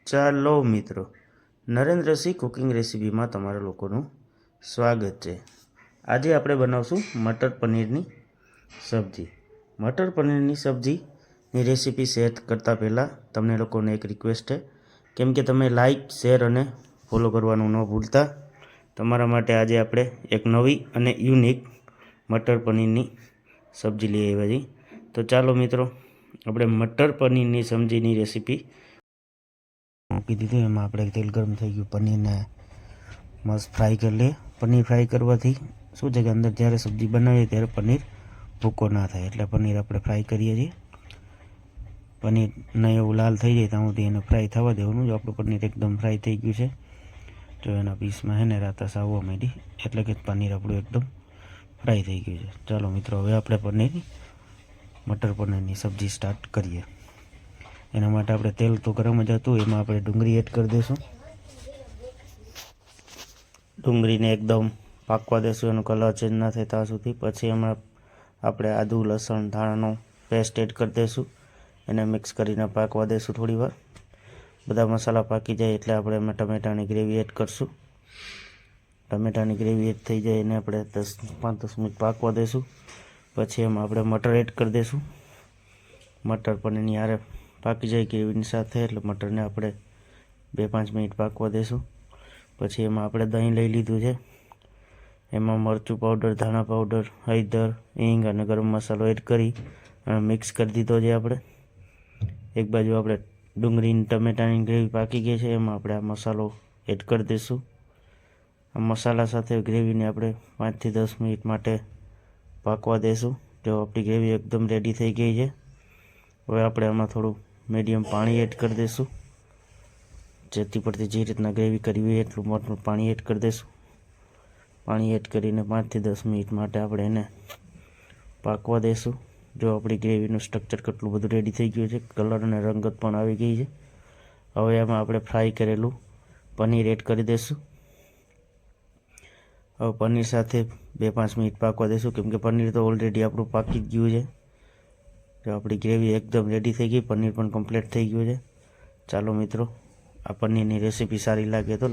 ચાલો મિત્રો, નરેન્દ્રસિંહ કુકિંગ રેસીપીમાં તમારા લોકોનું સ્વાગત છે। આજે આપણે બનાવશું મટર પનીરની સબ્જી। મટર પનીરની સબ્જીની રેસીપી શેર કરતાં પહેલાં તમને લોકોને એક રિક્વેસ્ટ છે, કેમ કે તમે લાઇક, શેર અને ફોલો કરવાનું ન ભૂલતા। તમારા માટે આજે આપણે એક નવી અને યુનિક મટર પનીરની સબ્જી લઈ આવ્યા છીએ। તો ચાલો મિત્રો, આપણે મટર પનીરની સબ્જીની રેસીપી મૂકી દીધું। એમાં આપણે તેલ ગરમ થઈ ગયું, પનીરને મસ્ત ફ્રાય કરી લઈએ। પનીર ફ્રાય કરવાથી શું છે કે અંદર જ્યારે સબ્જી બનાવીએ ત્યારે પનીર ભૂકો ના થાય, એટલે પનીર આપણે ફ્રાય કરીએ છીએ। પનીર નહીં એવું લાલ થઈ જાય ત્યાં સુધી એને ફ્રાય થવા દેવાનું। જો આપણું પનીર એકદમ ફ્રાય થઈ ગયું છે, તો એના પીસમાં છે ને રાતાશ આવવા માંડી, એટલે કે પનીર આપણું એકદમ ફ્રાય થઈ ગયું છે। ચાલો મિત્રો, હવે આપણે મટર પનીરની સબ્જી સ્ટાર્ટ કરીએ। એના માટે આપણે તેલ તો ગરમ જ હતું, એમાં આપણે ડુંગળી એડ કરી દઈશું। ડુંગળીને એકદમ પાકવા દેશું, એનો કલર ચેન્જ ના થાય ત્યાં સુધી। પછી એમાં આપણે આદુ, લસણ, ધાણાનો પેસ્ટ એડ કરી દઈશું। એને મિક્સ કરીને પાકવા દઈશું થોડી વાર। બધા મસાલા પાકી જાય એટલે આપણે એમાં ટમેટાની ગ્રેવી એડ કરશું। ટમેટાની ગ્રેવી એડ થઈ જાય એને આપણે 5-10 મિનિટ પાકવા દઈશું। પછી એમાં આપણે મટર એડ કરી દઈશું। મટર પનીરની હારે પાકી જાય ગ્રેવીની સાથે, એટલે મટરને આપણે 2-5 મિનિટ પાકવા દઈશું। પછી એમાં આપણે દહીં લઈ લીધું છે, એમાં મરચું પાવડર, ધાણા પાવડર, હળદર, હિંગ અને ગરમ મસાલો એડ કરી અને મિક્સ કરી દીધો છે આપણે। એક બાજુ આપણે ડુંગળી ટમેટાની ગ્રેવી પાકી ગઈ છે, એમાં આપણે આ મસાલો એડ કરી દઈશું। આ મસાલા સાથે ગ્રેવીને આપણે 5થી 10 મિનિટ માટે પાકવા દઈશું। જો આપણી ગ્રેવી એકદમ રેડી થઈ ગઈ છે, હવે આપણે આમાં થોડું મીડિયમ પાણી એડ કરી દઈશું। જેથી પરથી જે રીતના ગ્રેવી કરવી હોય એટલું મોટું પાણી એડ કરી દઈશું। પાણી એડ કરીને 5થી 10 મિનિટ માટે આપણે એને પાકવા દઈશું। જો આપણી ગ્રેવીનું સ્ટ્રક્ચર કેટલું બધું રેડી થઈ ગયું છે, કલર અને રંગત પણ આવી ગઈ છે। હવે એમાં આપણે ફ્રાય કરેલું પનીર એડ કરી દઈશું। હવે પનીર સાથે 2-5 મિનિટ પાકવા દઈશું, કેમ કે પનીર તો ઓલરેડી આપણું પાકી જ ગયું છે। તો આપણી ગ્રેવી એકદમ રેડી થઈ ગઈ, પનીર પણ કમ્પ્લીટ થઈ ગયું છે। ચાલો મિત્રો, આ પનીરની રેસીપી સારી લાગે તો